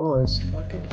Oh, it's fucking.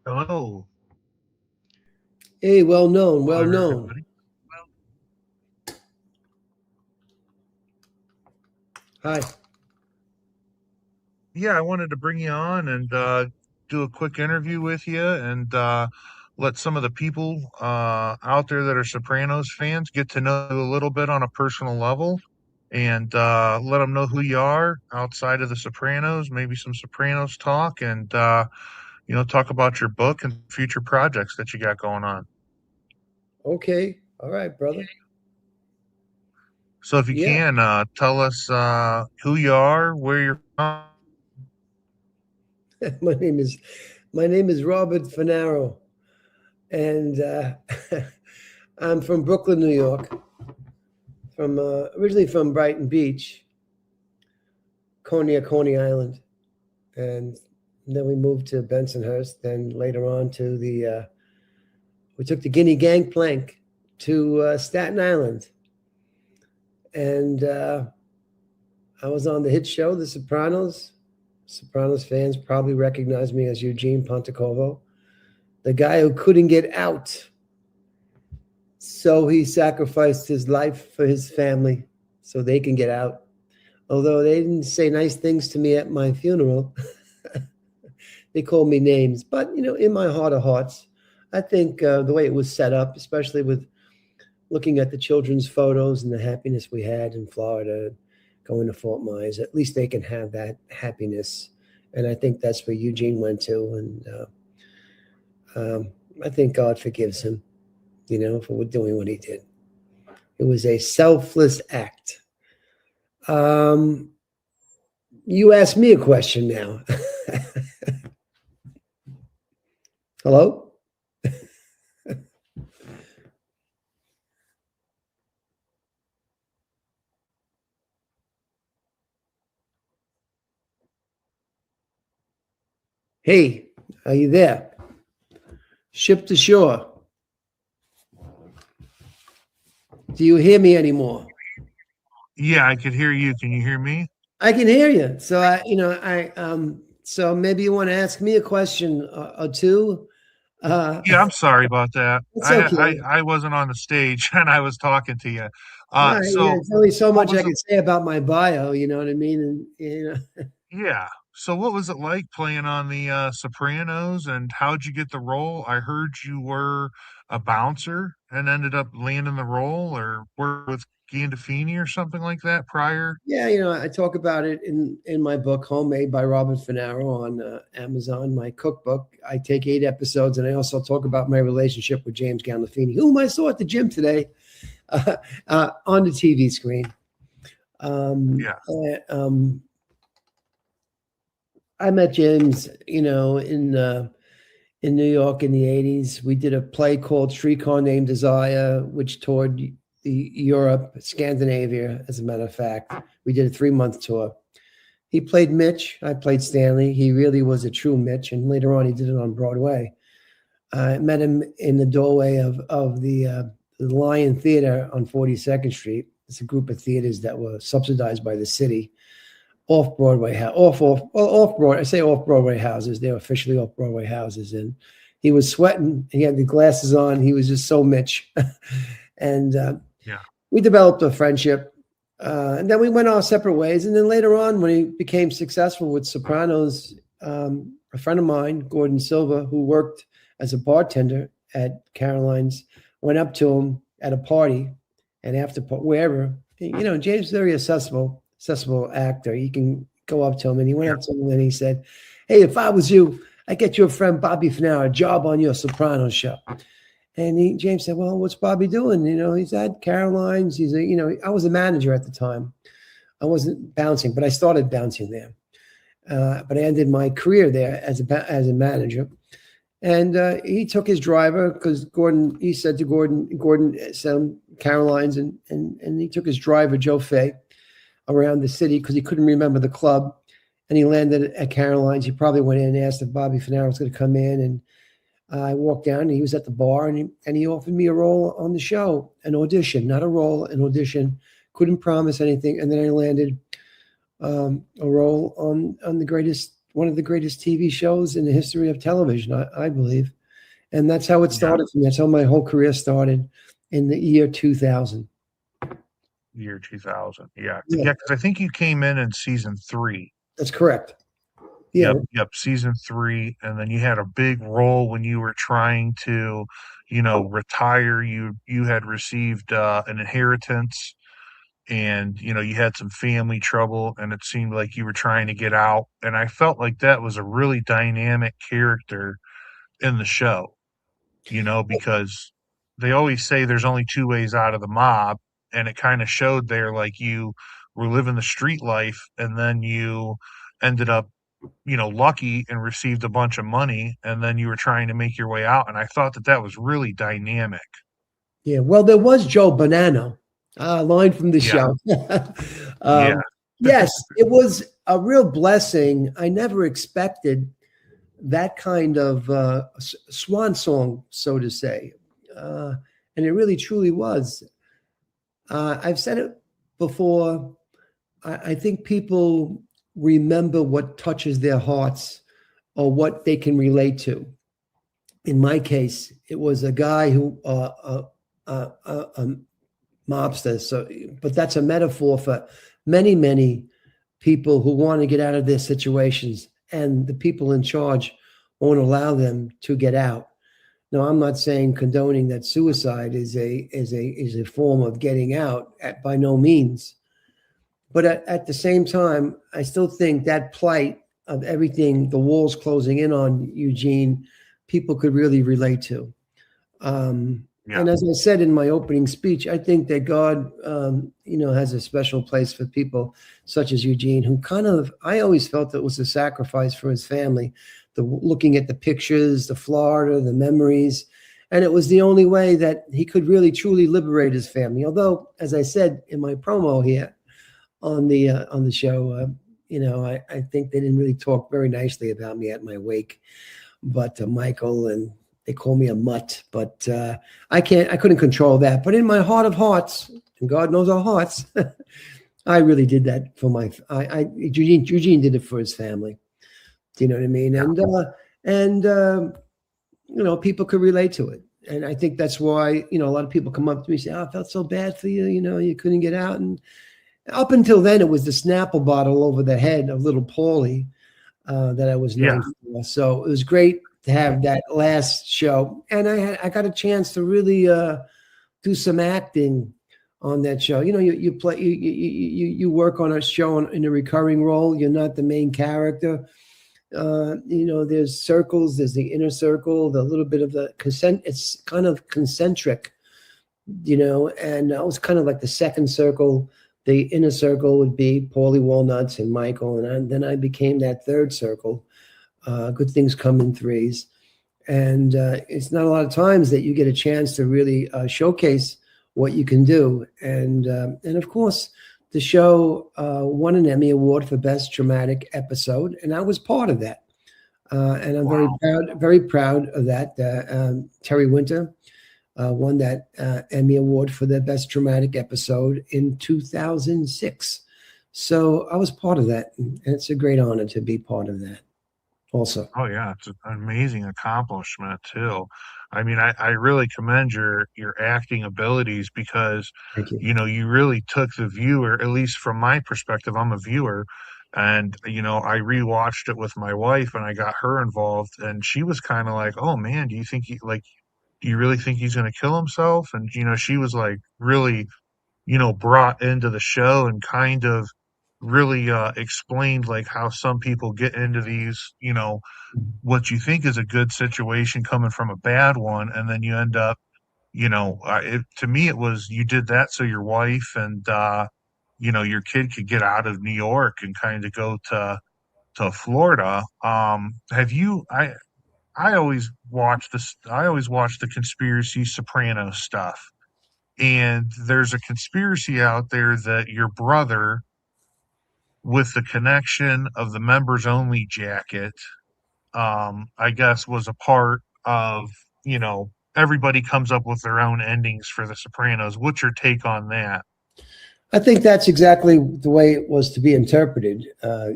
Hello. Hey, well known, well Hello, known. everybody. Hi. Yeah, I wanted to bring you on and do a quick interview with you and let some of the people out there that are Sopranos fans get to know you a little bit on a personal level and let them know who you are outside of the Sopranos, maybe some Sopranos talk and, talk about your book and future projects that you got going on. Okay. All right, brother. So if you Yeah. can, tell us who you are, where you're from. my name is my name is Robert Funaro, and I'm from Brooklyn, New York. From originally from Brighton Beach, Coney Island, and then we moved to Bensonhurst. Then later on to we took the Guinea Gangplank to Staten Island, and I was on the hit show The Sopranos. Sopranos fans probably recognize me as Eugene Pontecorvo, the guy who couldn't get out. So he sacrificed his life for his family so they can get out. Although they didn't say nice things to me at my funeral, they called me names. But, in my heart of hearts, I think the way it was set up, especially with looking at the children's photos and the happiness we had in Florida, going to Fort Myers, at least they can have that happiness. And I think that's where Eugene went to. And I think God forgives him, for doing what he did. It was a selfless act. You asked me a question now. Hello? Hey, are you there? Ship to shore. Do you hear me anymore? Yeah, I could hear you. Can you hear me? I can hear you. So so maybe you want to ask me a question or two. Yeah, I'm sorry about that. It's I, okay. I I wasn't on the stage and I was talking to you. All right, yeah, So there's only so what much I was it? can say about my bio, you know what I mean? Yeah. So what was it like playing on the Sopranos and how'd you get the role? I heard you were a bouncer and ended up landing the role or worked with Gandolfini or something like that prior. Yeah, I talk about it in my book, Homemade by Robert Funaro on Amazon, my cookbook. I take 8 episodes, and I also talk about my relationship with James Gandolfini, whom I saw at the gym today on the TV screen. Yeah. I met James, in New York in the '80s. We did a play called Streetcar Named Desire, which toured Europe, Scandinavia, as a matter of fact. We did a 3-month tour. He played Mitch. I played Stanley. He really was a true Mitch. And later on, he did it on Broadway. I met him in the doorway of the Lion Theater on 42nd Street. It's a group of theaters that were subsidized by the city. Off-Broadway, off-Broadway. I say off-Broadway houses. They were officially off-Broadway houses. And he was sweating. He had the glasses on. He was just so Mitch. And we developed a friendship. And then we went our separate ways. And then later on, when he became successful with Sopranos, a friend of mine, Gordon Silva, who worked as a bartender at Caroline's, went up to him at a party and after wherever. James is very accessible actor. You can go up to him, and he went up to him and he said, "Hey, if I was you, I'd get your friend Bobby Funaro a job on your Sopranos show." And James said, "Well, what's Bobby doing? He's at Caroline's. I was a manager at the time. I wasn't bouncing, but I started bouncing there. But I ended my career there as a manager." And he took his driver because he said to Gordon said Caroline's, and he took his driver, Joe Fay, around the city because he couldn't remember the club. And he landed at Caroline's. He probably went in and asked if Bobby Funaro was going to come in. And I walked down, and he was at the bar, and he offered me a role on the show, an audition, not a role, an audition. Couldn't promise anything. And then I landed a role on one of the greatest TV shows in the history of television, I believe. And that's how it started for me. That's how my whole career started in the year 2000. Year 2000. Yeah. Because I think you came in season 3. That's correct. Yeah. Yep. Season 3. And then you had a big role when you were trying to, retire. You had received an inheritance, and, you had some family trouble, and it seemed like you were trying to get out. And I felt like that was a really dynamic character in the show, because they always say there's only 2 ways out of the mob. And it kind of showed there, like, you were living the street life, and then you ended up, lucky and received a bunch of money, and then you were trying to make your way out. And I thought that was really dynamic. Yeah. Well, there was Joe Bonanno, line from the show. Yes, it was a real blessing. I never expected that kind of swan song, so to say. And it really, truly was. I've said it before. I think people remember what touches their hearts or what they can relate to. In my case, it was a guy who, a mobster. But that's a metaphor for many, many people who want to get out of their situations, and the people in charge won't allow them to get out. Now, I'm not saying condoning that suicide is a form of getting out, by no means. But at the same time, I still think that plight of everything, the walls closing in on Eugene, people could really relate to. And as I said in my opening speech, I think that God, has a special place for people such as Eugene, who I always felt it was a sacrifice for his family. Looking at the pictures, the Florida, the memories, and it was the only way that he could really truly liberate his family. Although, as I said in my promo here on the show, I think they didn't really talk very nicely about me at my wake. But Michael, and they call me a mutt, but I couldn't control that. But in my heart of hearts, and God knows our hearts, I really did that for Eugene did it for his family. Do you know what I mean? And people could relate to it. And I think that's why, a lot of people come up to me and say, "Oh, I felt so bad for you. You couldn't get out." And up until then, it was the Snapple bottle over the head of little Paulie that I was known for. So it was great to have that last show. And I got a chance to really do some acting on that show. You play, you work on a show in a recurring role. You're not the main character. There's circles, there's the inner circle, the little bit of the it's kind of concentric, and I was kind of like the second circle. The inner circle would be Paulie Walnuts and Michael, and then I became that third circle. Good things come in threes. And it's not a lot of times that you get a chance to really showcase what you can do. And of course, the show won an Emmy Award for Best Dramatic Episode, and I was part of that. And I'm Wow. very proud of that. Terry Winter won that Emmy Award for the Best Dramatic Episode in 2006. So I was part of that, and it's a great honor to be part of that also. Oh yeah, it's an amazing accomplishment too. I mean, I really commend your acting abilities because, Thank you. you know, you really took the viewer, at least from my perspective, I'm a viewer, and you know, I rewatched it with my wife and I got her involved and she was kind of like, "Oh man, do you think he like do you really think he's going to kill himself?" And you know, she was like really, you know, brought into the show and kind of really explained like how some people get into these, you know, what you think is a good situation coming from a bad one, and then you end up, you know, to me it was you did that so your wife and you know your kid could get out of New York and kind of go to Florida. Have you? I always watch this. I always watch the conspiracy Soprano stuff, and there's a conspiracy out there that your brother, with the connection of the members only jacket, I guess was a part of, you know, everybody comes up with their own endings for The Sopranos. What's your take on that? I think that's exactly the way it was to be interpreted.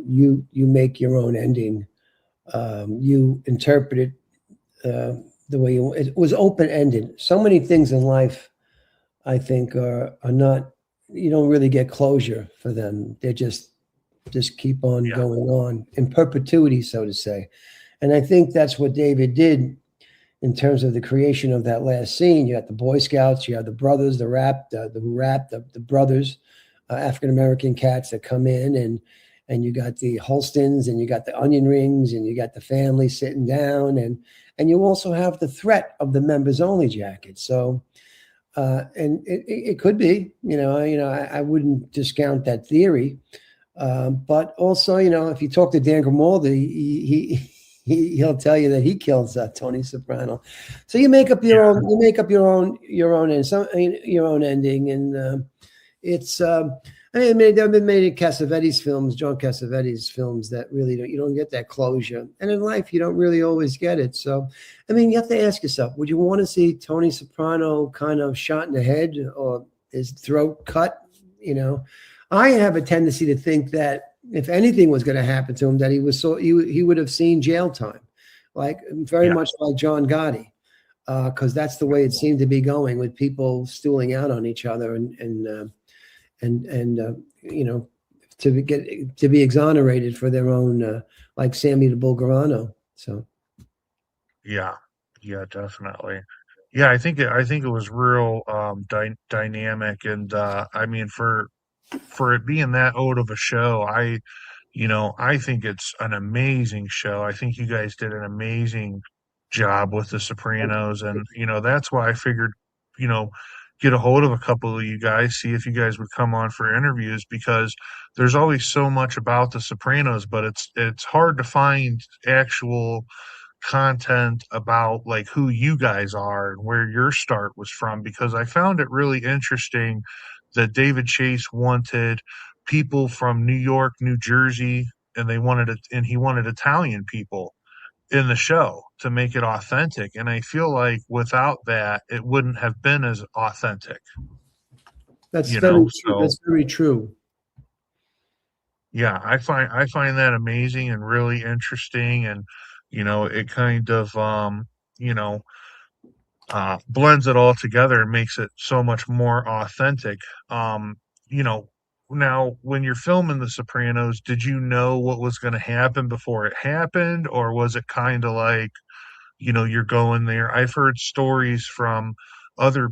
You make your own ending. You interpret it the way you. It was open ended. So many things in life, I think, are not. You don't really get closure for them. They just keep on Yeah, going on in perpetuity, so to say. And I think that's what David did in terms of the creation of that last scene. You got the Boy Scouts, you have the brothers, the brothers, African American cats that come in, and you got the Holstons, and you got the onion rings, and you got the family sitting down, and you also have the threat of the members only jacket. So. And it could be, I wouldn't discount that theory, but also, if you talk to Dan Grimaldi, he'll tell you that he kills Tony Soprano. So you make up your yeah, own, and your own ending, and it's. I mean, there have been many Cassavetes films, John Cassavetes films, that really you don't get that closure, and in life you don't really always get it. So, I mean, you have to ask yourself: would you want to see Tony Soprano kind of shot in the head or his throat cut? I have a tendency to think that if anything was going to happen to him, that he would have seen jail time, like very yeah, much like John Gotti, because that's the way it seemed to be going, with people stooling out on each other and to be exonerated for their own, like Sammy the Bull Garano. So yeah, yeah, definitely. Yeah, I think it was real dynamic, and I mean for it being that old of a show, you know, I think it's an amazing show. I think you guys did an amazing job with The Sopranos, and you know that's why I figured, you know, get a hold of a couple of you guys, see if you guys would come on for interviews because there's always so much about The Sopranos, but it's hard to find actual content about like who you guys are and where your start was from because I found it really interesting that David Chase wanted people from New York, New Jersey, and he wanted Italian people in the show to make it authentic. And I feel like without that, it wouldn't have been as authentic, that's you very know? true. That's very true. Yeah, I find that amazing and really interesting and you know, it kind of you know, blends it all together and makes it so much more authentic. Um, you know, now when you're filming The Sopranos, did you know what was going to happen before it happened, or was it kind of like, you know, you're going there? I've heard stories from other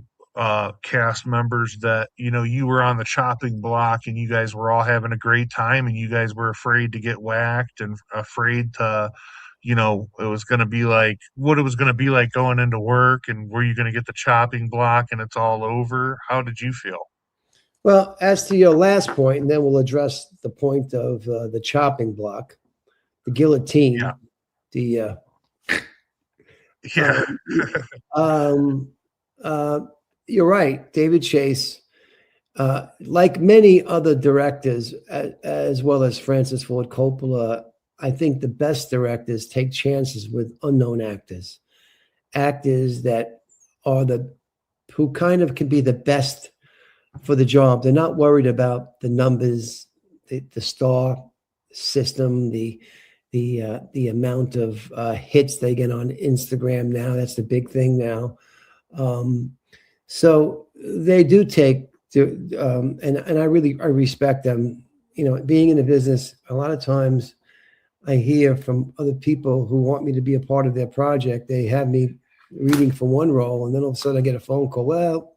cast members that, you know, you were on the chopping block and you guys were all having a great time and you guys were afraid to get whacked and afraid to, you know, it was going to be like what it was going to be like going into work and were you going to get the chopping block and it's all over? How did you feel? Well, as to your last point, and then we'll address the point of the chopping block, the Yeah. guillotine, the Yeah. um, um, uh, you're right. David Chase, like many other directors, as well as Francis Ford Coppola, I think the best directors take chances with unknown actors, actors that are who kind of can be the best for the job. They're not worried about the numbers, the star system, the amount of hits they get on Instagram now. That's the big thing now. So they do take and I respect them. You know, being in the business, a lot of times I hear from other people who want me to be a part of their project. They have me reading for one role, and then all of a sudden I get a phone call. Well,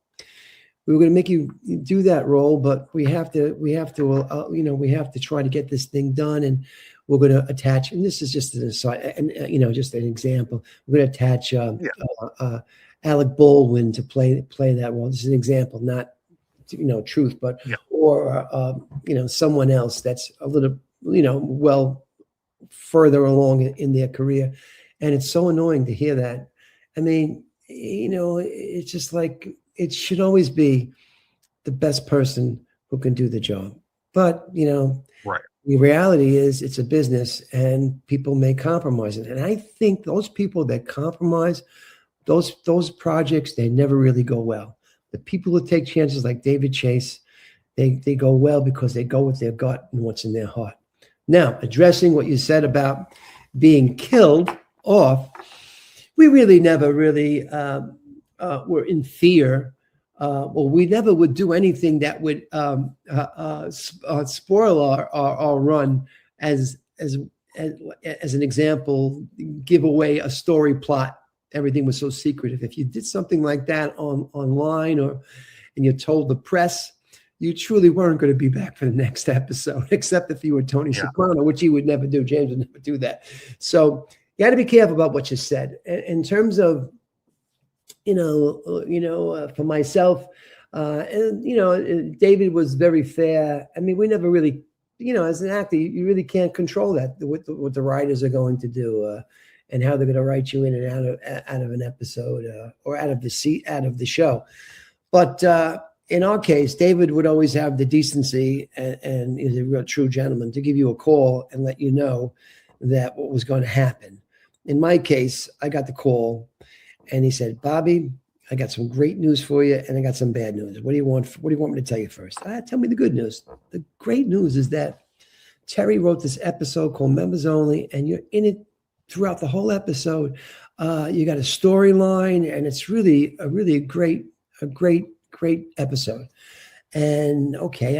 we were going to make you do that role, but we have to try to get this thing done, and we're going to attach. And this is just an aside, and just an example. We're going to attach Alec Baldwin to play that role. This is an example, not truth, but or someone else that's a little well further along in their career, and it's so annoying to hear that. I mean, it's just like it should always be the best person who can do the job. But right. The reality is it's a business, and people make compromises. And I think those people that compromise, those projects, they never really go well. The people who take chances, like David Chase, they go well because they go with their gut and what's in their heart. Now, addressing what you said about being killed off, we really never really were in fear. Well, we never would do anything that would spoil our run. As an example, give away a story plot. Everything was so secretive. If you did something like that online and you told the press, you truly weren't going to be back for the next episode, except if you were Tony Soprano, which he would never do. James would never do that. So you got to be careful about what you said. In terms of, for myself, David was very fair. I mean, we never really, as an actor, you really can't control that, what the writers are going to do and how they're going to write you in and out of an episode or out of the show. But in our case, David would always have the decency and is a real true gentleman to give you a call and let you know that what was going to happen. In my case, I got the call and he said, Bobby, I got some great news for you and I got some bad news. What do you want me to tell you first? Tell me the good news. The great news is that Terry wrote this episode called Members Only, and you're in it throughout the whole episode. You got a storyline, and it's really a great episode. And okay,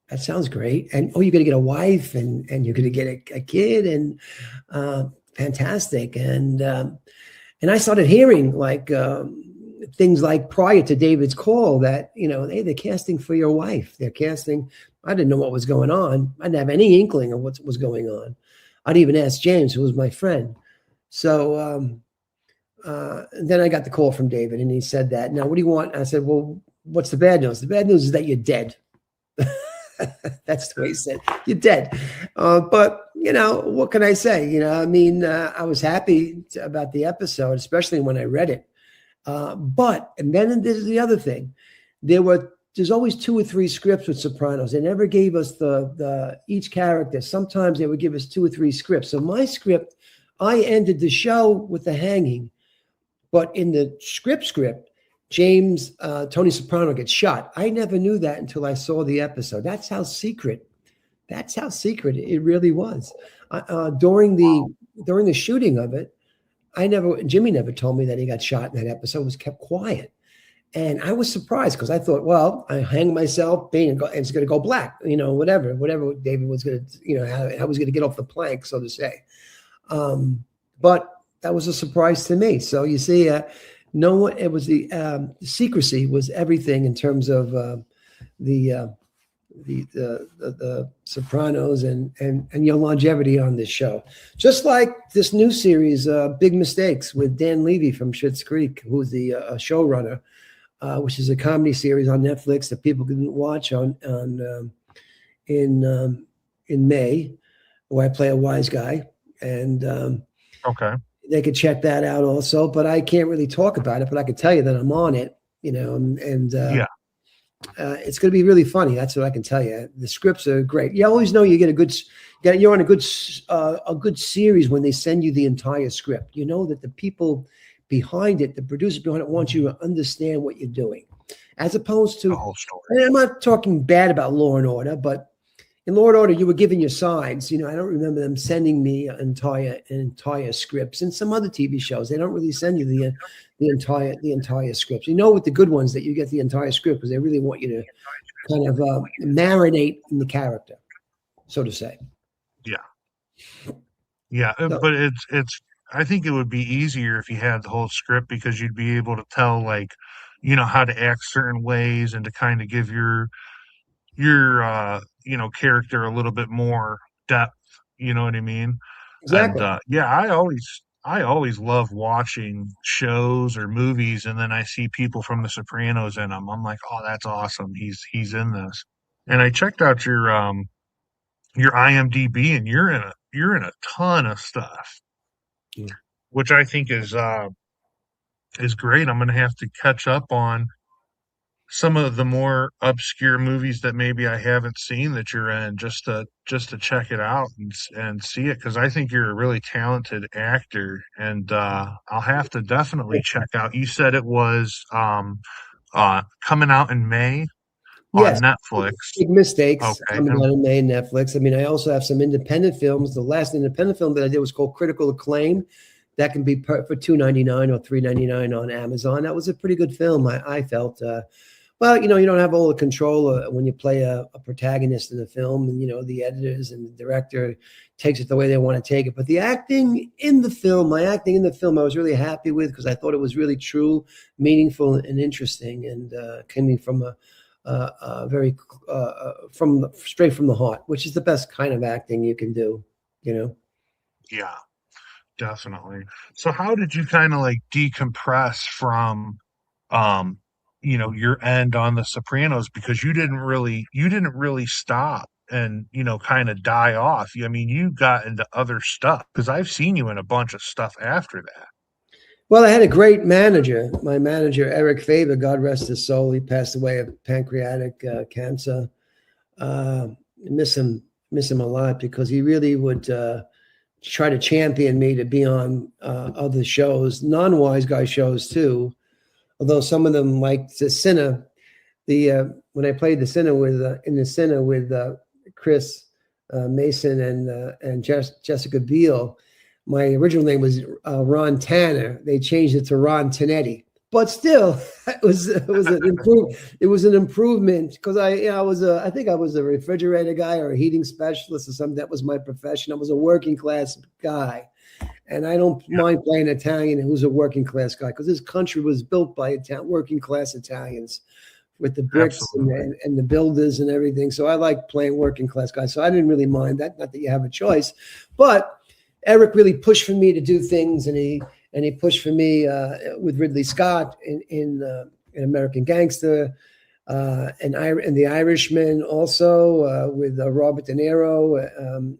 that sounds great. And you're going to get a wife, and you're going to get a kid, and fantastic. And I started hearing like things like prior to David's call that hey, they're casting for your wife. They're casting. I didn't know what was going on. I didn't have any inkling of what was going on. I'd even asked James, who was my friend. So then I got the call from David, and he said that. Now, what do you want? I said, well, what's the bad news? The bad news is that you're dead. That's the way he said, you're dead. But, what can I say? I was happy about the episode, especially when I read it. And then there's the other thing. There's always 2 or 3 scripts with Sopranos. They never gave us the each character. Sometimes they would give us 2 or 3 scripts. So my script, I ended the show with the hanging, but in the script, James, Tony Soprano gets shot. I never knew that until I saw the episode. That's how secret it really was. During the shooting of it, Jimmy never told me that he got shot in that episode. It was kept quiet. And I was surprised because I thought, well, I hang myself, and it's going to go black, whatever David was going to, how I was going to get off the plank, so to say. But that was a surprise to me. So you see, it was the secrecy was everything in terms of the Sopranos and your longevity on this show. Just like this new series, Big Mistakes, with Dan Levy from Schitt's Creek, who's the showrunner. Which is a comedy series on Netflix that people can watch in May, where I play a wise guy, and okay, they could check that out also. But I can't really talk about it, but I could tell you that I'm on it, and Yeah. it's going to be really funny. That's what I can tell you. The scripts are great. You always know you get you're on a good series when they send you the entire script. You know that the people behind it, the producers behind it, want you to understand what you're doing, as opposed The to. whole story. And I'm not talking bad about Law and Order, but in Law and Order, you were given your sides. I don't remember them sending me entire scripts. And some other TV shows, they don't really send you the entire scripts. With the good ones that you get the entire script because they really want you to kind of marinate in the character, so to say. Yeah. Yeah. So, But I think it would be easier if you had the whole script because you'd be able to tell, like, how to act certain ways and to kind of give your character a little bit more depth. You know what I mean? And exactly. yeah, I always love watching shows or movies, and then I see people from The Sopranos in them. I'm like, oh, that's awesome. He's in this. And I checked out your IMDb, and you're in a ton of stuff, Yeah. which I think is great. I'm gonna have to catch up on some of the more obscure movies that maybe I haven't seen that you're in, just to check it out and see it, because I think you're a really talented actor, and I'll have to definitely check out. You said it was coming out in May on Yes, Netflix. Big Mistakes Okay. coming out in May, Netflix. I mean, I also have some independent films. The last independent film that I did was called Critical Acclaim. That can be for $2.99 or $3.99 on Amazon. That was a pretty good film. I felt. Well, you don't have all the control when you play a protagonist in a film, and the editors and the director takes it the way they want to take it. But the acting in the film, my acting in the film, I was really happy with because I thought it was really true, meaningful, and interesting, and coming from very straight from the heart, which is the best kind of acting you can do. Yeah, definitely. So how did you kind of like decompress from um your end on The Sopranos, because you didn't really stop and kind of die off. I mean, you got into other stuff because I've seen you in a bunch of stuff after that. Well, I had a great manager. My manager, Eric Faber, God rest his soul. He passed away of pancreatic cancer. Miss him a lot because he really would try to champion me to be on other shows, non-wise guy shows too. Although some of them, like the Sinner, when I played the Sinner in the Sinner with Chris Mason and Jessica Biel, my original name was Ron Tanner. They changed it to Ron Tanetti, but still, it was an improvement because I think I was a refrigerator guy or a heating specialist or something. That was my profession. I was a working class guy. And I don't mind playing Italian who's a working class guy because this country was built by working class Italians with the bricks Absolutely. and the builders and everything. So I like playing working class guys. So I didn't really mind that. Not that you have a choice, but Eric really pushed for me to do things, and he pushed for me with Ridley Scott in American Gangster. And The Irishman also with Robert De Niro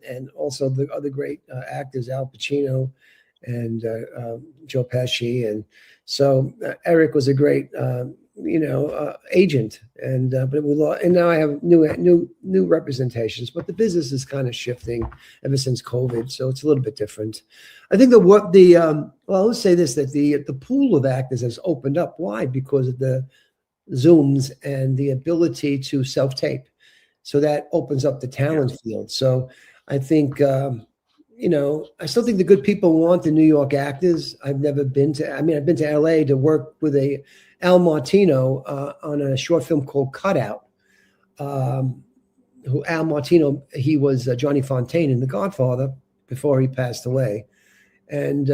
and also the other great actors, Al Pacino and Joe Pesci. And so Eric was a great, agent. And now I have new representations, but the business is kind of shifting ever since COVID, so it's a little bit different. I think let's say this, that the pool of actors has opened up. Why? Because of the Zooms and the ability to self-tape. So that opens up the talent field. So I think, I still think the good people want the New York actors. I've been to LA to work with Al Martino on a short film called Cutout. Who Al Martino, he was Johnny Fontaine in The Godfather before he passed away. And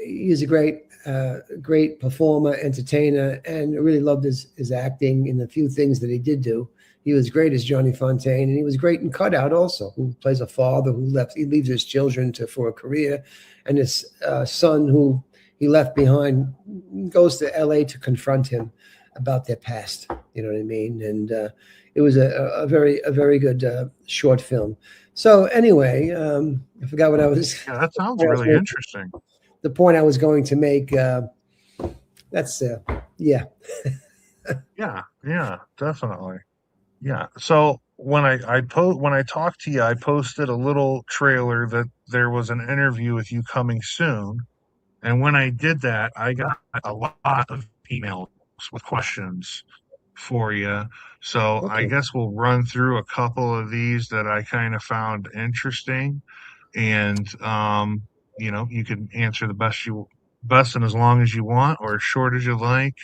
he's a great performer, entertainer, and I really loved his acting in the few things that he did do. He was great as Johnny Fontaine, and he was great in Cutout also, who plays a father he leaves his children for a career, and his son who he left behind goes to LA to confront him about their past. You know what I mean? And it was a very good short film. So anyway, I forgot what I was. Yeah, that sounds really interesting. The point I was going to make. That's Yeah. Yeah, yeah, definitely. Yeah. So when I talked to you, I posted a little trailer that there was an interview with you coming soon. And when I did that, I got a lot of emails with questions for you. So I Okay. guess we'll run through a couple of these that I kind of found interesting, and you can answer the best and as long as you want, or as short as you like.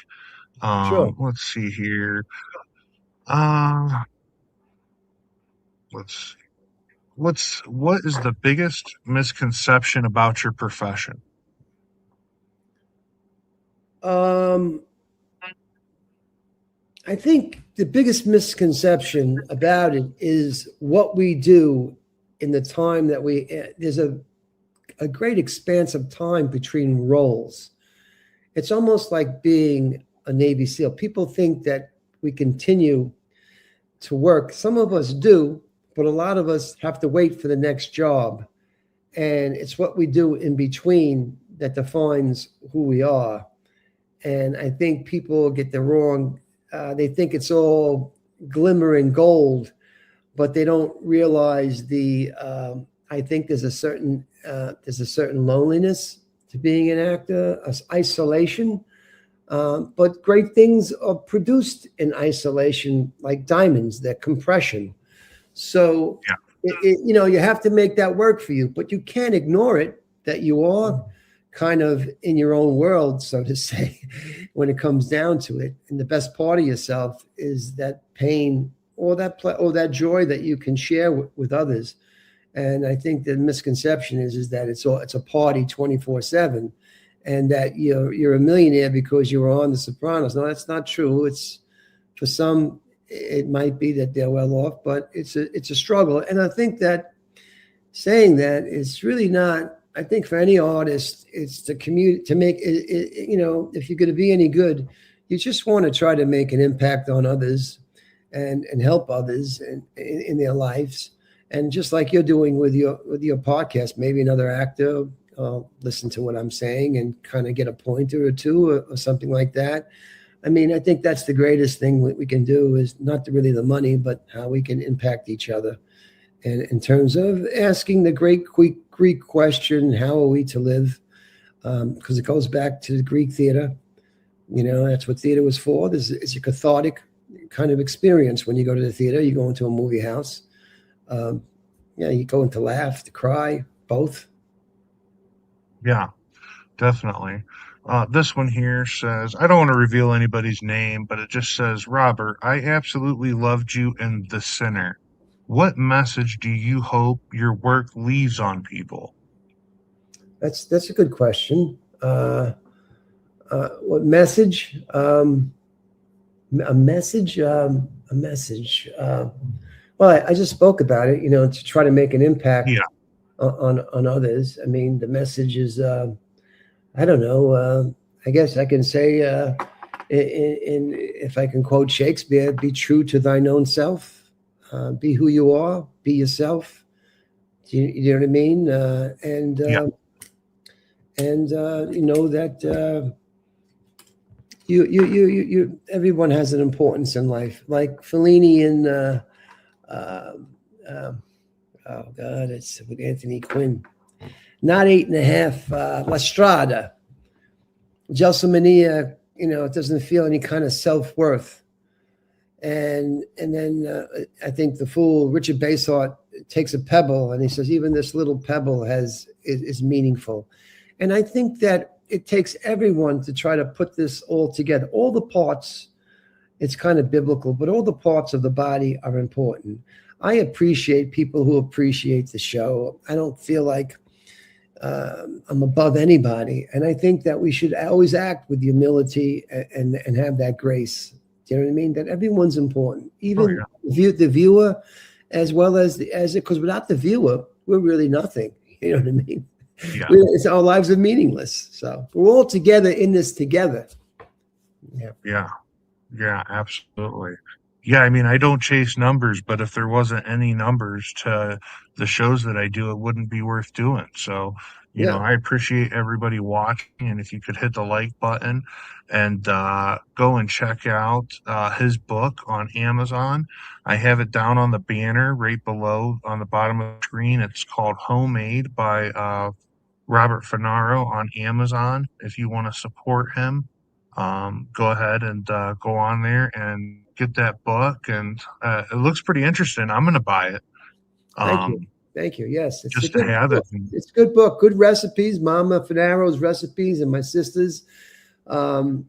Sure. Let's see here. Uh, let's what is the biggest misconception about your profession? Um, I think the biggest misconception about it is what we do in the time that there's a great expanse of time between roles. It's almost like being a Navy SEAL. People think that we continue to work. Some of us do, but a lot of us have to wait for the next job. And it's what we do in between that defines who we are. And I think people get the wrong, they think it's all glimmer and gold, but they don't realize I think there's a certain loneliness to being an actor, isolation. But great things are produced in isolation, like diamonds, they're compression. So, Yeah, you have to make that work for you, but you can't ignore it that you are kind of in your own world, so to say, when it comes down to it. And the best part of yourself is that pain or or that joy that you can share with others. And I think the misconception is that it's a party 24/7, and that you're a millionaire because you were on The Sopranos. No, that's not true. It's for some, it might be that they're well off, but it's a struggle. And I think that saying that is really not. I think for any artist, it's to commute to make it. If you're going to be any good, you just want to try to make an impact on others, and help others in their lives. And just like you're doing with your podcast, maybe another actor listen to what I'm saying and kind of get a pointer or two, or something like that. I mean, I think that's the greatest thing we can do, is not really the money, but how we can impact each other. And in terms of asking the great Greek question, how are we to live? Because it goes back to the Greek theater. That's what theater was for. It's a cathartic kind of experience when you go to the theater. You go into a movie house. Um, yeah, you go in to laugh, to cry, both. yeah, definitely. This one here says, I don't want to reveal anybody's name, but it just says, Robert, I absolutely loved you in The Sinner. What message do you hope your work leaves on people? That's a good question. What message? A message. A message. Well, I just spoke about it. To try to make an impact Yeah, on others. I mean, the message is. I don't know. I guess I can say, if I can quote Shakespeare, "Be true to thine own self. Be who you are. Be yourself." Do you know what I mean? yeah, You know that everyone has an importance in life. Like Fellini in uh, um, oh God, it's with Anthony Quinn. Not 8.5. La Strada. Gelsomania, it doesn't feel any kind of self-worth. And then I think the fool Richard Basehart takes a pebble and he says, even this little pebble is meaningful. And I think that it takes everyone to try to put this all together. All the parts, it's kind of biblical, but all the parts of the body are important. I appreciate people who appreciate the show. I don't feel like I'm above anybody. And I think that we should always act with humility and have that grace. Do you know what I mean? That everyone's important, oh even yeah, the viewer, as well as it. Because without the viewer, we're really nothing. You know what I mean? yeah, Our lives are meaningless. So we're all together in this together. Yeah. yeah, yeah, absolutely. Yeah, I mean, I don't chase numbers, but if there wasn't any numbers to the shows that I do, it wouldn't be worth doing. So Yeah. I appreciate everybody watching, and if you could hit the like button and go and check out his book on Amazon. I have it down on the banner right below on the bottom of the screen. It's called Homemade by Robert Funaro on Amazon. If you want to support him, go ahead and go on there and get that book. And it looks pretty interesting. I'm going to buy it. Thank you. Um, Thank you. Yes, it's a just to good have it. book. It's a good book. Good recipes. Mama Finaro's recipes and my sisters, and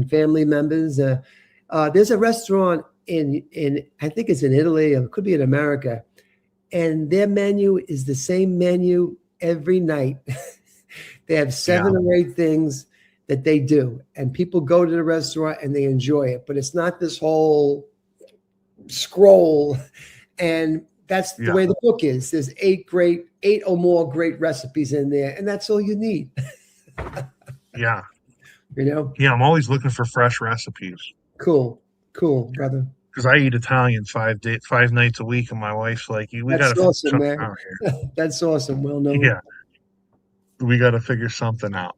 family members. There's a restaurant in I think it's in Italy, or it could be in America, and their menu is the same menu every night. They have 7 Yeah, or 8 things that they do, and people go to the restaurant and they enjoy it. But it's not this whole scroll, and that's the yeah, way the book is. There's 8 or more great recipes in there, and that's all you need. yeah, You know, yeah. I'm always looking for fresh recipes cool, brother. because I eat Italian 5 nights a week, and my wife's like, "We got That's to figure awesome, something man. out That's awesome. Well here." known. Yeah, we got to figure something out.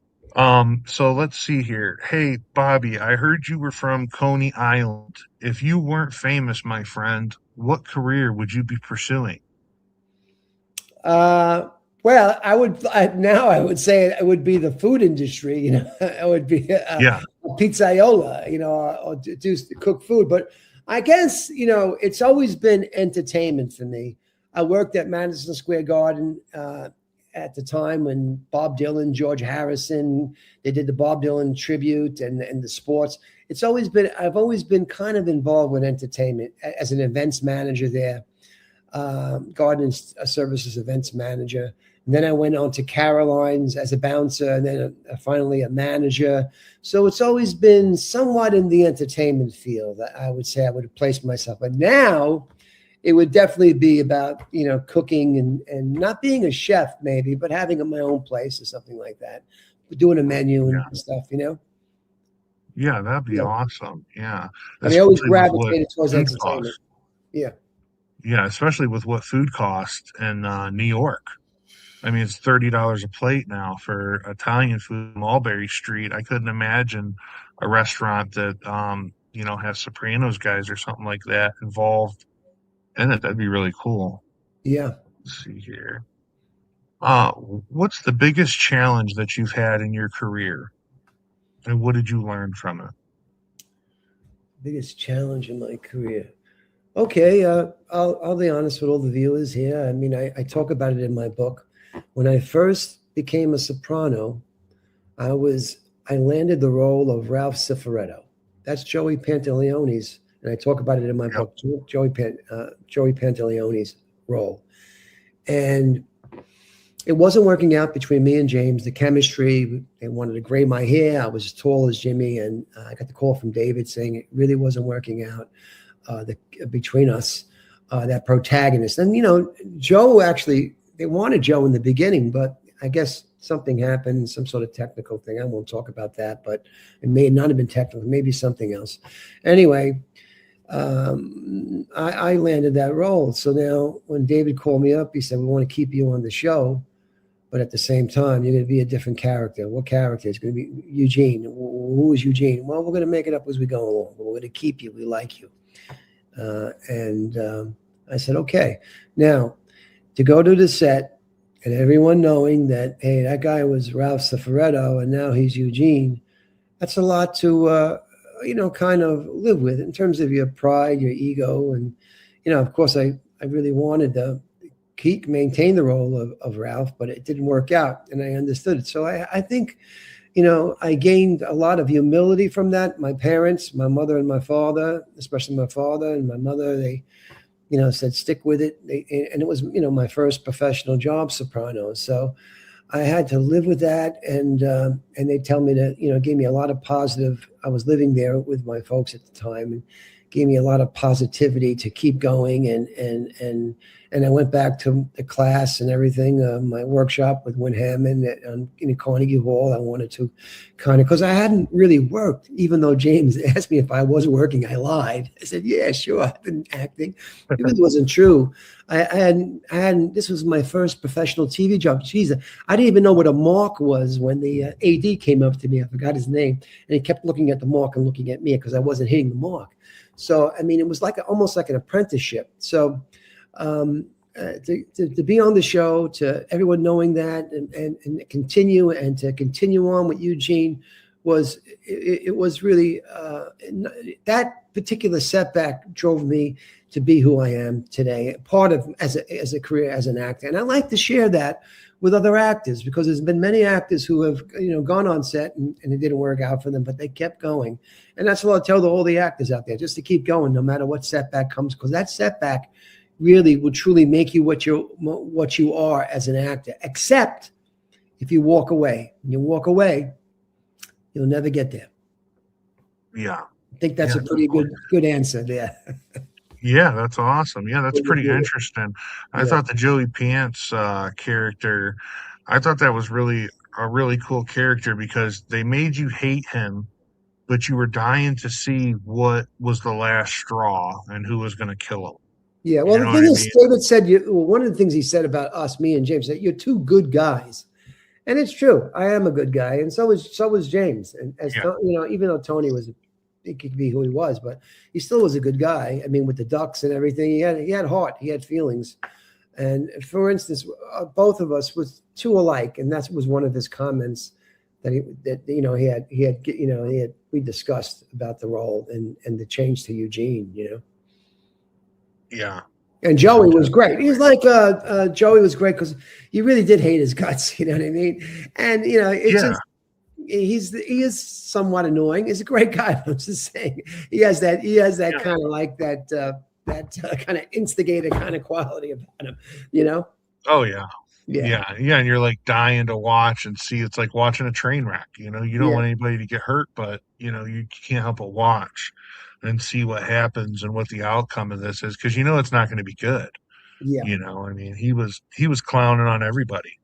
So let's see here. Hey, Bobby, I heard you were from Coney Island. If you weren't famous, my friend, what career would you be pursuing? Uh, well, now I would say it would be the food industry. You know, it would be Yeah, a pizzaiola. You know, or do cook food. But I guess it's always been entertainment for me. I worked at Madison Square Garden at the time when Bob Dylan, George Harrison, they did the Bob Dylan tribute and the sports. I've always been kind of involved with entertainment as an events manager there. Garden Services events manager. And then I went on to Caroline's as a bouncer, and then finally a manager. So it's always been somewhat in the entertainment field. I would say I would have placed myself. But now it would definitely be about cooking and not being a chef maybe, but having my own place or something like that. Doing a menu and yeah, stuff. yeah. That'd be Yeah. awesome. Yeah, I mean, I always especially with what gravitated towards food entertainment. costs. Yeah. Yeah, especially with what food costs in New York. I mean, it's $30 a plate now for Italian food, Mulberry Street. I couldn't imagine a restaurant that has Sopranos guys or something like that involved in it. That'd be really cool. Yeah. Let's see here. What's the biggest challenge that you've had in your career, and what did you learn from it? Biggest challenge in my career. Okay, I'll be honest with all the viewers here. I mean, I talk about it in my book. When I first became a soprano, I landed the role of Ralph Cifaretto. That's Joey Pantaleone's, and I talk about it in my Yep. book. Joey Pantaleone's role, and it wasn't working out between me and James. The chemistry, they wanted to gray my hair. I was as tall as Jimmy, and I got the call from David saying it really wasn't working out between us, that protagonist. And Joe actually, they wanted Joe in the beginning, but I guess something happened, some sort of technical thing. I won't talk about that, but it may not have been technical, maybe something else. Anyway, I landed that role. So now when David called me up, he said, "We want to keep you on the show, but at the same time, you're going to be a different character." What character? It's going to be Eugene. Who is Eugene? Well, we're going to make it up as we go along. We're going to keep you. We like you. And I said, okay. Now, to go to the set and everyone knowing that, hey, that guy was Ralph Cifaretto and now he's Eugene, that's a lot to, kind of live with in terms of your pride, your ego. And, of course, I really wanted to maintain the role of Ralph, but it didn't work out, and I understood it. So I think, I gained a lot of humility from that. My parents, my mother and my father, especially my father and my mother, they, said, stick with it. And it was, my first professional job, Sopranos. So I had to live with that. And they tell me to, gave me a lot of positive. I was living there with my folks at the time and gave me a lot of positivity to keep going. And I went back to the class and everything, my workshop with Win Hammond in Carnegie Hall. I wanted to kind of, because I hadn't really worked, even though James asked me if I was working, I lied. I said, yeah, sure, I've been acting. It really wasn't true. I hadn't, this was my first professional TV job. Jesus, I didn't even know what a mark was when the AD came up to me. I forgot his name. And he kept looking at the mark and looking at me because I wasn't hitting the mark. So, I mean, it was like almost like an apprenticeship. So, to be on the show, to everyone knowing that, and continue on with Eugene it was really that particular setback drove me to be who I am today, part of as a career as an actor. And I like to share that with other actors, because there's been many actors who have gone on set and it didn't work out for them, but they kept going. And that's what I'll tell all the actors out there, just to keep going no matter what setback comes, because that setback really will truly make you what you are as an actor, except if you walk away. When you walk away, you'll never get there. Yeah. I think that's a pretty good answer there. Yeah, that's awesome. Yeah, that's pretty interesting. I thought the Joey Pants character, I thought that was really a really cool character, because they made you hate him, but you were dying to see what was the last straw and who was going to kill him. Yeah, well, the thing is, David said, one of the things he said about us, me and James, that you're two good guys. And it's true. I am a good guy. And so was James. And even though Tony he could be who he was, but he still was a good guy. I mean, with the Ducks and everything, he had heart, he had feelings. And for instance, both of us was too alike. And that was one of his comments we discussed about the role and the change to Eugene, Yeah. And Joey was great. He was like, Joey was great because you really did hate his guts. You know what I mean? And, just, he is somewhat annoying. He's a great guy. I'm just saying he has that kind of like that kind of instigator kind of quality about him, Oh, yeah. Yeah. And you're like dying to watch and see. It's like watching a train wreck. You don't want anybody to get hurt, but you can't help but watch and see what happens and what the outcome of this is, because it's not going to be good. Yeah. I mean, he was clowning on everybody.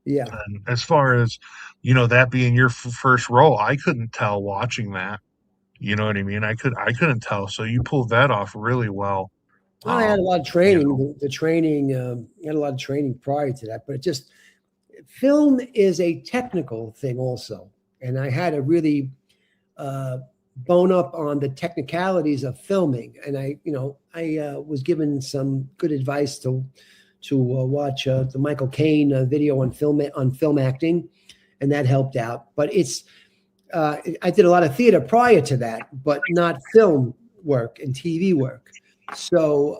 Yeah. And as far as that being your first role, I couldn't tell watching that. You know what I mean? I couldn't tell. So you pulled that off really well. Well, I had a lot of training. The training, I had a lot of training prior to that, but film is a technical thing also. And I had to really bone up on the technicalities of filming. And I was given some good advice to watch the Michael Caine video on film acting, and that helped out. But I did a lot of theater prior to that, but not film work and TV work. So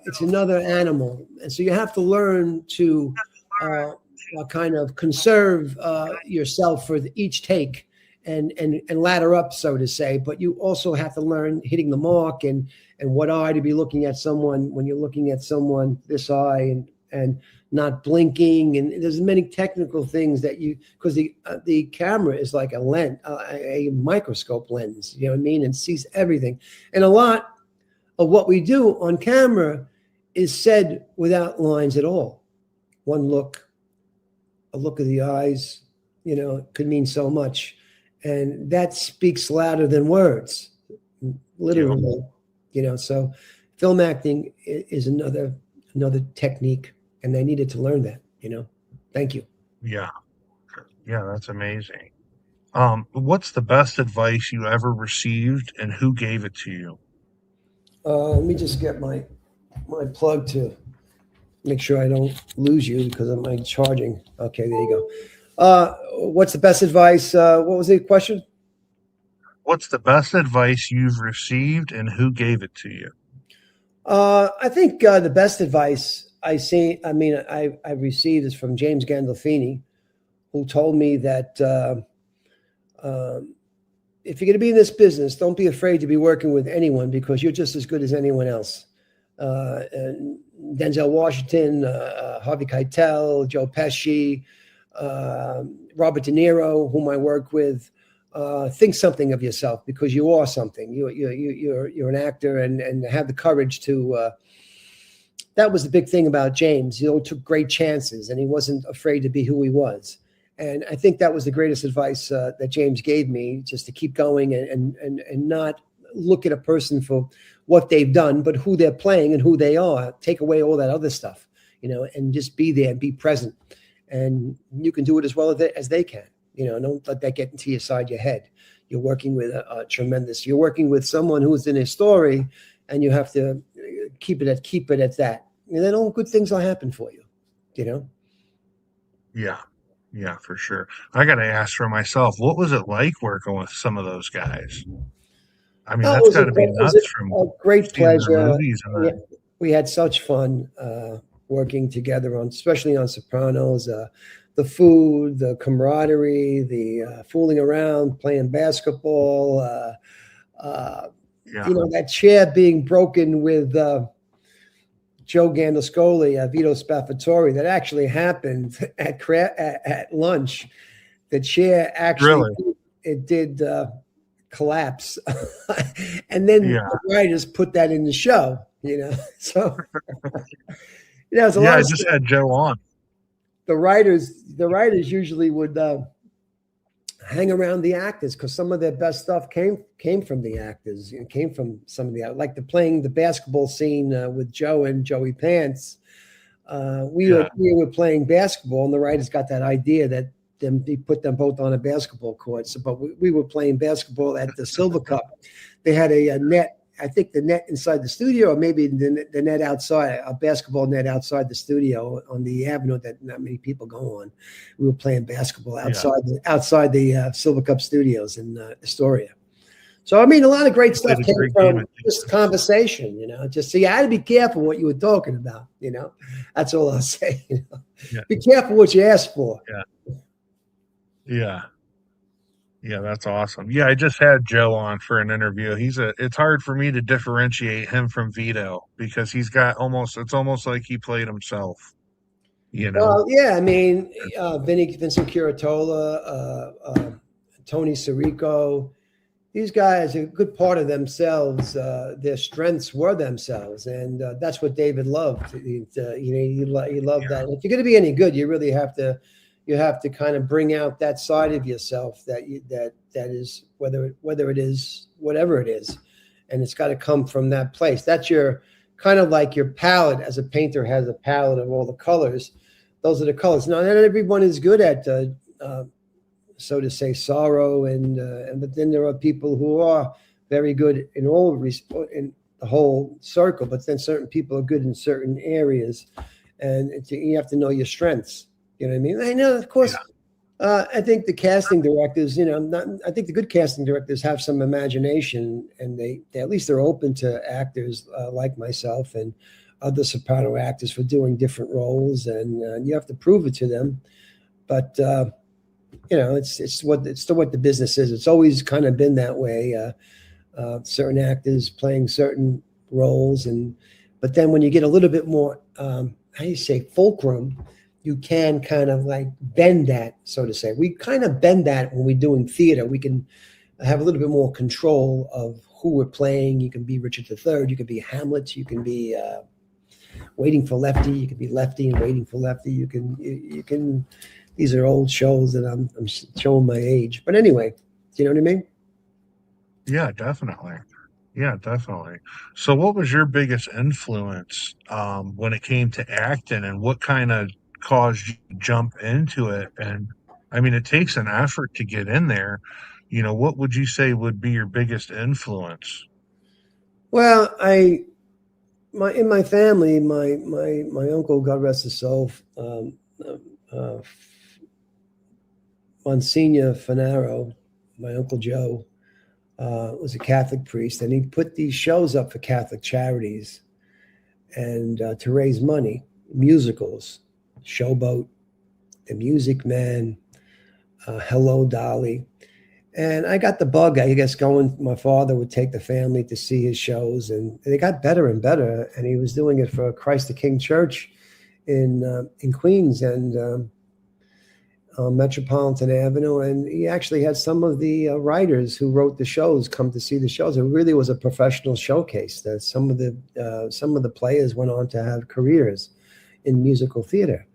it's another animal. And so you have to learn to kind of conserve yourself for each take and ladder up, so to say. But you also have to learn hitting the mark and what eye to be looking at someone when you're looking at someone, this eye, and not blinking. And there's many technical things that because the camera is like a lens, a microscope lens, you know what I mean, and sees everything. And a lot of what we do on camera is said without lines at all. One look, a look of the eyes, could mean so much. And that speaks louder than words, literally, so film acting is another technique, and I needed to learn that, Thank you. Yeah, that's amazing. What's the best advice you ever received, and who gave it to you? Let me just get my plug to make sure I don't lose you because of my charging. Okay, there you go. What's the best advice? What was the question? What's the best advice you've received, and who gave it to you? I think the best advice I've received is from James Gandolfini, who told me that if you're going to be in this business, don't be afraid to be working with anyone, because you're just as good as anyone else. And Denzel Washington, Harvey Keitel, Joe Pesci, Robert De Niro, whom I work with, think something of yourself, because you are something. You're an actor, and have the courage to. That was the big thing about James. He took great chances, and he wasn't afraid to be who he was. And I think that was the greatest advice that James gave me, just to keep going and not look at a person for what they've done, but who they're playing and who they are. Take away all that other stuff, and just be there and be present. And you can do it as well as they can. Don't let that get into your head. You're working with you're working with someone who's in a story, and you have to keep it at that. And then all good things will happen for you, Yeah, for sure. I got to ask for myself, what was it like working with some of those guys? I mean, Oh, that's got to be it was nuts from a great seeing their pleasure. movies and then, We had such fun working together especially on Sopranos. The food, the camaraderie, the fooling around, playing basketball. yeah, That chair being broken with Joe Gandolfscoli, Vito Spaffatori. That actually happened at lunch. The chair actually really, it did collapse, and then yeah, the writers put that in the show. So it's a yeah. lot I of just stuff. had Joe on. The writers usually would hang around the actors, because some of their best stuff came from the actors. It came from some of like playing the basketball scene with Joe and Joey Pants. We were playing basketball, and the writers got that idea that they put them both on a basketball court. So, but we were playing basketball at the Silver Cup. They had a net. I think the net inside the studio, or maybe the net outside, a basketball net outside the studio on the avenue that not many people go on. We were playing basketball outside the Silver Cup Studios in Astoria. So, I mean, a lot of great stuff came from just conversation, Just you had to be careful what you were talking about, That's all I'll say. Be careful what you ask for. Yeah. Yeah, that's awesome. Yeah, I just had Joe on for an interview. It's hard for me to differentiate him from Vito because it's almost like he played himself, you know? Well, yeah, I mean, Vincent Curatola, Tony Sirico, these guys, a good part of themselves, their strengths were themselves, and that's what David loved. He loved that. If you're going to be any good, you really have to kind of bring out that side of yourself that is whether it is whatever it is, and it's got to come from that place. That's your kind of like your palette, as a painter has a palette of all the colors. Those are the colors. Now, not everyone is good at so to say, sorrow, but then there are people who are very good in in the whole circle. But then certain people are good in certain areas, and you have to know your strengths. You know what I mean? I know, of course. I think the casting directors, I think the good casting directors have some imagination, and they at least they're open to actors like myself and other soprano actors for doing different roles, and you have to prove it to them. But it's what the business is. It's always kind of been that way. Certain actors playing certain roles, but then when you get a little bit more, how do you say, fulcrum, you can kind of like bend that, so to say. We kind of bend that when we're doing theater. We can have a little bit more control of who we're playing. You can be Richard III. You can be Hamlet. You can be Waiting for Lefty. You can be Lefty and Waiting for Lefty. You can. These are old shows that I'm showing my age. But anyway, do you know what I mean? Yeah, definitely. Yeah, definitely. So what was your biggest influence when it came to acting, and what kind of caused you to jump into it? And I mean, it takes an effort to get in there. What would you say would be your biggest influence? Well, in my family, my uncle, God rest his soul, uh, Monsignor Funaro, my uncle Joe, was a Catholic priest, and he put these shows up for Catholic charities and to raise money, musicals, Showboat, The Music Man, Hello Dolly. And I got the bug, I guess, going. My father would take the family to see his shows, and they got better and better. And he was doing it for Christ the King Church in Queens. And on Metropolitan Avenue, and he actually had some of the writers who wrote the shows come to see the shows. It really was a professional showcase. That some of the players went on to have careers in musical theater.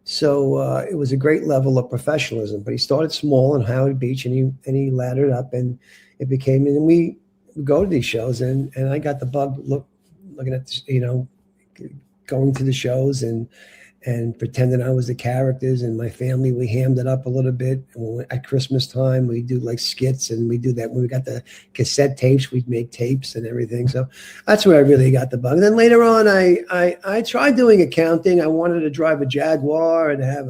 So it was a great level of professionalism. But he started small in Howard Beach, and he laddered up, and it became. And we go to these shows, and I got the bug looking at going to the shows and pretending I was the characters, and my family, we hammed it up a little bit. At Christmas time, we do like skits, and we do that. When we got the cassette tapes, we'd make tapes and everything. So that's where I really got the bug. And then later on, I tried doing accounting. I wanted to drive a Jaguar and have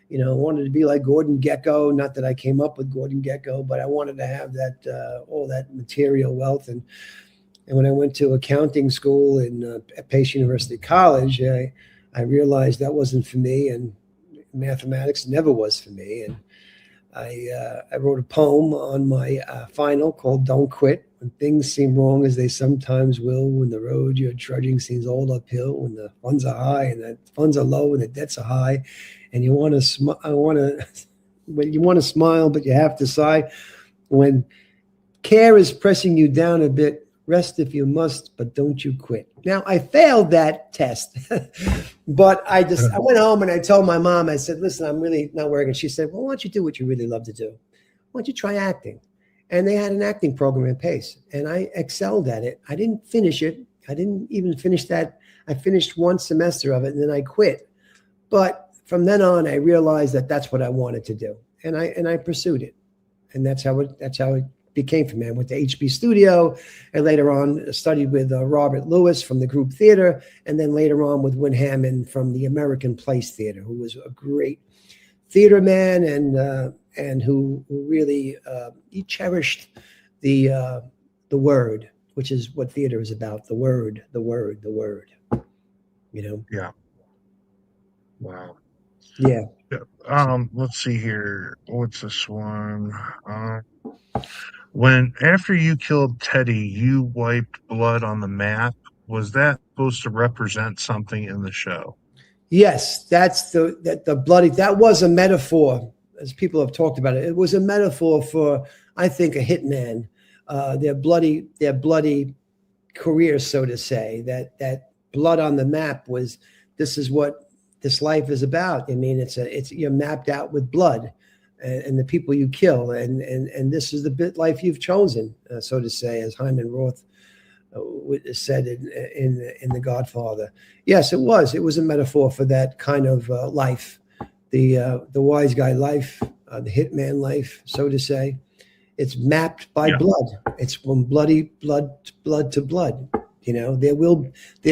wanted to be like Gordon Gekko. Not that I came up with Gordon Gekko, but I wanted to have that all that material wealth. And when I went to accounting school at Pace University College, I realized that wasn't for me, and mathematics never was for me. And I wrote a poem on my final called "Don't Quit." When things seem wrong, as they sometimes will, when the road you're trudging seems all uphill, when the funds are high and the funds are low and the debts are high, and you want to, when you want to smile but you have to sigh, when care is pressing you down a bit, rest if you must, but don't you quit. Now, I failed that test, but I went home and I told my mom, I said, listen, I'm really not working. She said, well, why don't you do what you really love to do? Why don't you try acting? And they had an acting program in Pace, and I excelled at it. I didn't finish it. I didn't even finish that. I finished one semester of it, and then I quit. But from then on, I realized that that's what I wanted to do, and I pursued it, and that's how it became for me. I went to HB Studio, and later on studied with Robert Lewis from the Group Theater, and then later on with Win Hammond from the American Place Theater, who was a great theater man and who really he cherished the word, which is what theater is about. The word, the word, the word. Yeah. Wow. Yeah. Let's see here. What's this one? When after you killed Teddy, you wiped blood on the map. Was that supposed to represent something in the show? Yes, that's the bloody. That was a metaphor, as people have talked about it. It was a metaphor for, I think, a hitman, their bloody career, so to say. That blood on the map was. This is what this life is about. I mean, it's you're mapped out with blood, and the people you kill, and this is the bit life you've chosen, so to say, as Hyman Roth said in The Godfather. Yes, it was. It was a metaphor for that kind of life, the wise guy life, the hitman life, so to say. It's mapped by blood. It's from blood to blood. There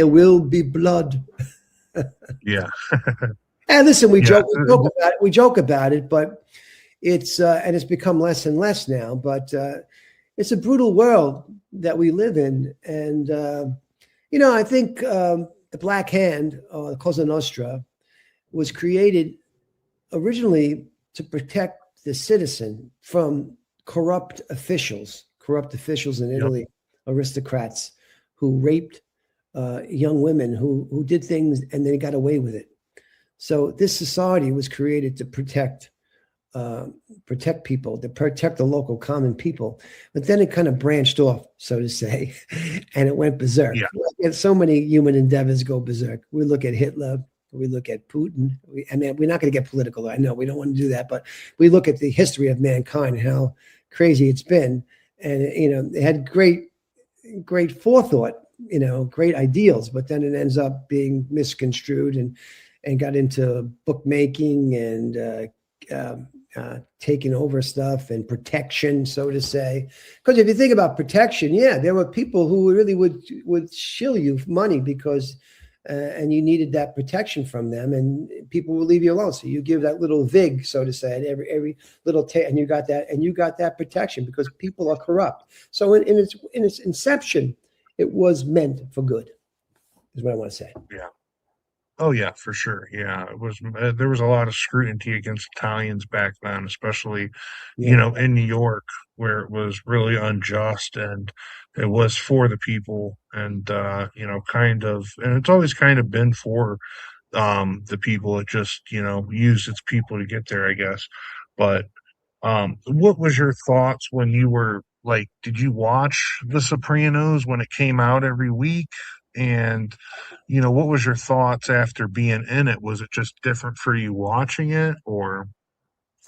will be blood. Yeah. And listen, we Yeah. joke about it, but it's and it's become less and less now. But it's a brutal world that we live in, and I think the Black Hand, Cosa Nostra, was created originally to protect the citizen from corrupt officials in Italy, aristocrats who raped young women who did things and they got away with it. So this society was created to protect people, to protect the local common people. But then it kind of branched off, so to say, and it went berserk. Yeah. And so many human endeavors go berserk. We look at Hitler, we look at Putin. We're not going to get political. I know we don't want to do that, but we look at the history of mankind and how crazy it's been. And, they had great forethought, great ideals, but then it ends up being misconstrued and got into bookmaking and taking over stuff and protection, so to say. Because if you think about protection, there were people who really would shill you money because and you needed that protection from them, and people will leave you alone. So you give that little vig, so to say, every little and you got that protection because people are corrupt. So in its inception, it was meant for good, is what I want to say. Yeah. Oh yeah, for sure. Yeah, it was. There was a lot of scrutiny against Italians back then, especially, Yeah. in New York, where it was really unjust and it was for the people, and kind of, and it's always kind of been for the people. It just, used its people to get there, I guess. But what was your thoughts when you were like, did you watch The Sopranos when it came out every week? And, what was your thoughts after being in it? Was it just different for you watching it, or?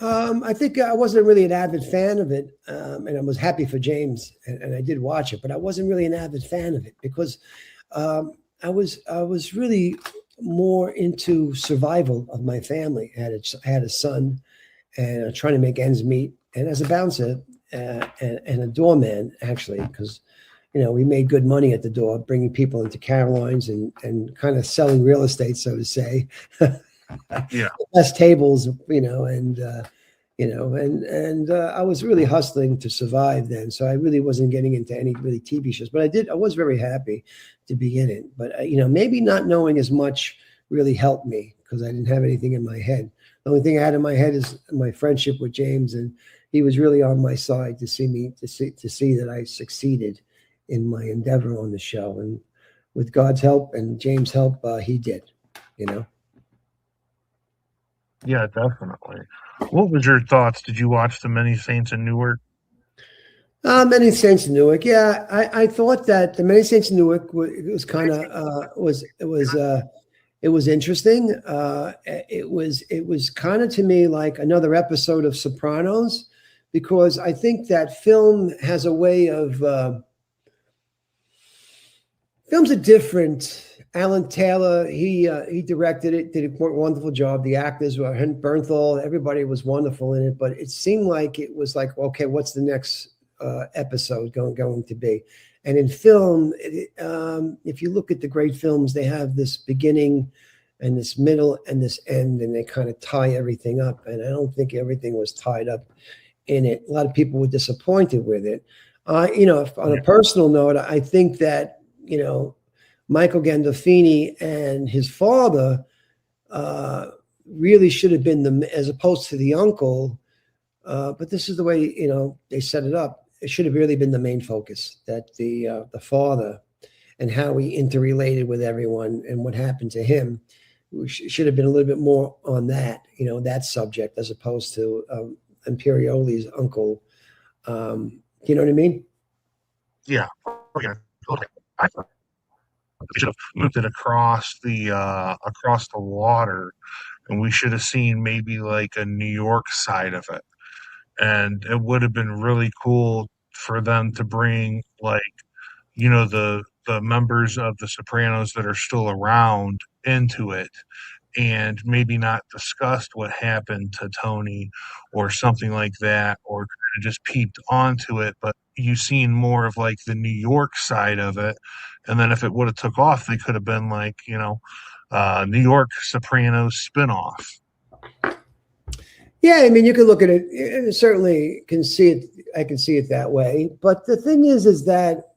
I think I wasn't really an avid fan of it, and I was happy for James, and I did watch it, but I wasn't really an avid fan of it because I was really more into survival of my family. I had a son, and trying to make ends meet, and as a bouncer and a doorman, actually, because we made good money at the door, bringing people into Caroline's and kind of selling real estate, so to say. Yeah, Best tables, and I was really hustling to survive then. So I really wasn't getting into any really TV shows, but I was very happy to be in it. But maybe not knowing as much really helped me because I didn't have anything in my head. The only thing I had in my head is my friendship with James, and he was really on my side to see that I succeeded in my endeavor on the show. And with God's help and James' help, he did. yeah, definitely. What was your thoughts? Did you watch The Many Saints in Newark? Many Saints in Newark. Yeah, I thought that the Many Saints in Newark was kind of it was interesting. It was kind of to me like another episode of Sopranos, because I think that film has a way of films are different. Alan Taylor, he directed it, did a wonderful job. The actors were Bernthal, everybody was wonderful in it, but it seemed like it was like, okay, what's the next episode going to be? And in film, if you look at the great films, they have this beginning and this middle and this end, and they kind of tie everything up. And I don't think everything was tied up in it. A lot of people were disappointed with it. On a personal note, I think that, Michael Gandolfini and his father really should have been as opposed to the uncle. But this is the way, they set it up. It should have really been the main focus, that the father and how he interrelated with everyone and what happened to him. Should have been a little bit more on that, that subject, as opposed to Imperioli's uncle. You know what I mean? Yeah. Okay. Okay. I thought we should have moved it across the water, and we should have seen maybe like a New York side of it. And it would have been really cool for them to bring, like, the members of the Sopranos that are still around into it, and maybe not discussed what happened to Tony or something like that, or kind of just peeped onto it, but you seen more of like the New York side of it. And then if it would have took off, they could have been like, New York Sopranos spinoff. Yeah, I mean, you can look at it, and certainly can see it. I can see it that way. But the thing is that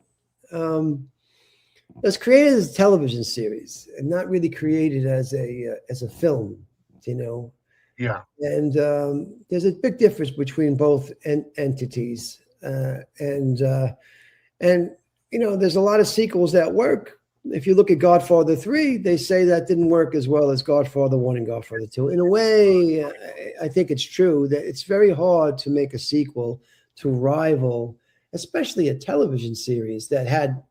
it was created as a television series and not really created as a film, Yeah. And there's a big difference between both entities, and there's a lot of sequels that work. If you look at Godfather 3, they say that didn't work as well as Godfather 1 and Godfather 2. In a way, I think it's true that it's very hard to make a sequel to rival, especially a television series that had,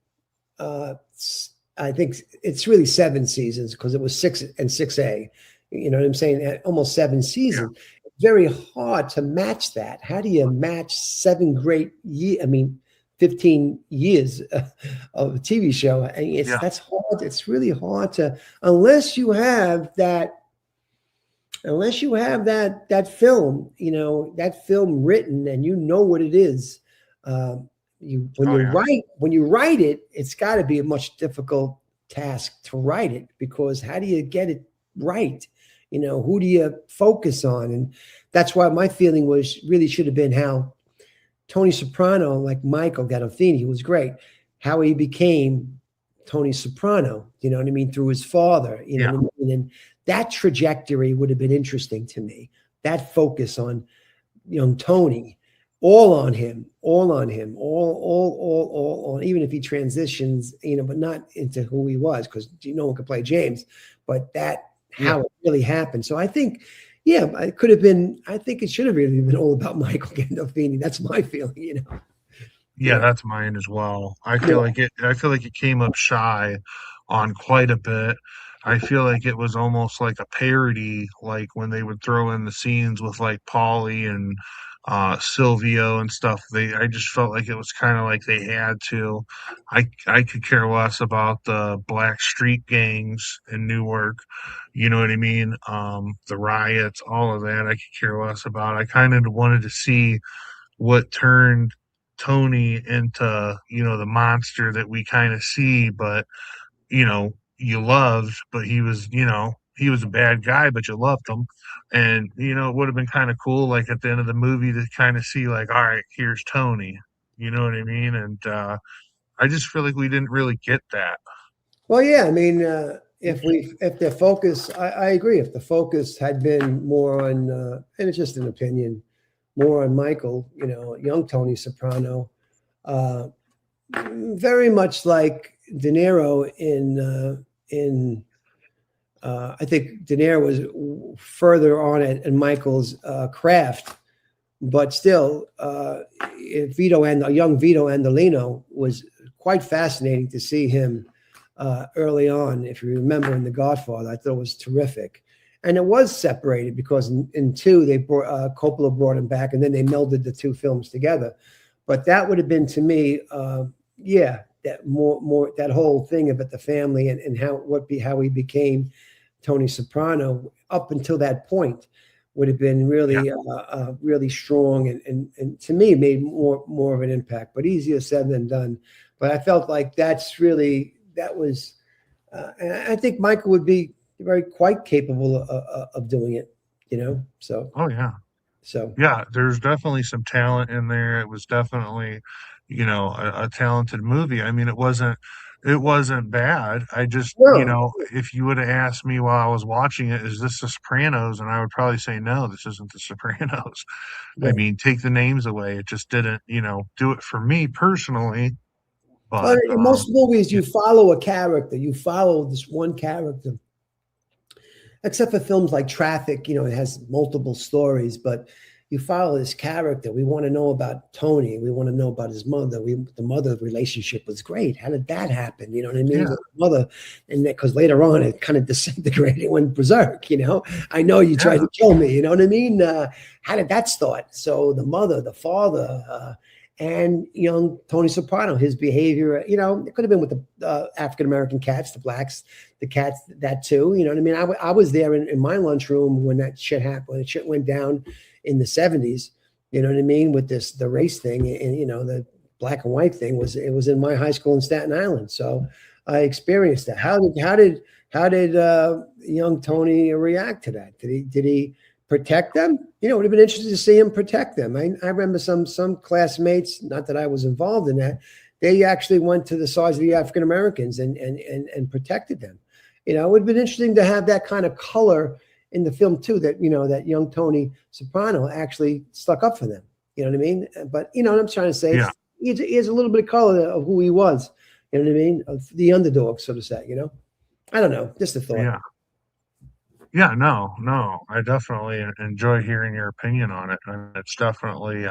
I think it's really 7 seasons, because it was 6 and 6A. You know what I'm saying? Almost 7 seasons. Yeah. Very hard to match that. How do you match 7 great years? I mean, 15 years of a TV show. And that's hard. It's really hard to, unless you have that film, that film written, and what it is. When you write it, it's got to be a much difficult task to write it, because how do you get it right? Who do you focus on? And that's why my feeling was really should have been how Tony Soprano, like Michael Gandolfini, who was great, how he became Tony Soprano, you know what I mean, through his father, what I mean? And that trajectory would have been interesting to me. That focus on young Tony, all on him, all, even if he transitions, but not into who he was, because no one could play James. But that Yeah. how it really happened. So I think, yeah, it could have been. I think it should have really been all about Michael Gandolfini. That's my feeling. You Yeah, know. that's mine as well. Yeah. I feel like it came up shy on quite a bit. I feel like it was almost like a parody, like when they would throw in the scenes with like Paulie and Silvio and stuff. I just felt like it was kind of like they had to. I could care less about the black street gangs in Newark. You know what I mean? The riots, all of that. I could care less about. I kind of wanted to see what turned Tony into, the monster that we kind of see, but, you loved, but he was a bad guy, but you loved him. And, it would have been kind of cool, like at the end of the movie, to kind of see, like, all right, here's Tony. You know what I mean? And I just feel like we didn't really get that. Well, yeah. I mean, if the focus, I agree. If the focus had been more on, and it's just an opinion, more on Michael, young Tony Soprano, uh, very much like De Niro in I think De Niro was further on in Michael's craft, but still, young Vito Andolino was quite fascinating to see him early on. If you remember in The Godfather, I thought it was terrific. And it was separated because in two, Coppola brought him back, and then they melded the two films together. But that would have been to me, yeah, that more that whole thing about the family and how he became Tony Soprano up until that point would have been Yeah. really really strong and to me made more of an impact. But easier said than done. But I felt like that was, and I think Michael would be quite capable of doing it. So Oh, yeah. so Yeah, there's definitely some talent in there. It was definitely, a talented movie. I mean, it wasn't bad. I just, no, if you would have asked me while I was watching it, is this The Sopranos? And I would probably say, no, this isn't The Sopranos. I right. mean, take the names away. It just didn't, do it for me personally. Well, But in most movies, yeah, you follow a character. You follow this one character, except for films like Traffic. It has multiple stories, but you follow this character. We want to know about Tony. We want to know about his mother. The mother relationship was great. How did that happen? You know what I mean? yeah, With the mother, and because later on it kind of disintegrated, went berserk. I know you tried yeah, to kill me. You know what I mean? How did that start? So the mother, the father. And young Tony Soprano, his behavior, it could have been with the African American cats, the blacks, the cats, that too. You know what I mean? I was there in my lunchroom when that shit happened, when it shit went down in the 70s. You know what I mean? With the race thing and the black and white thing it was in my high school in Staten Island. So I experienced that. How did young Tony react to that? Did he protect them? It would have been interesting to see him protect them. I remember some classmates, not that I was involved in that, they actually went to the sides of the African Americans and protected them. It would have been interesting to have that kind of color in the film too, that that young Tony Soprano actually stuck up for them. You know what I mean? But what I'm trying to say yeah, is here's a little bit of color of who he was. You know what I mean? Of the underdog, so to say. I don't know. Just a thought. yeah. Yeah, no, no. I definitely enjoy hearing your opinion on it. And it's definitely,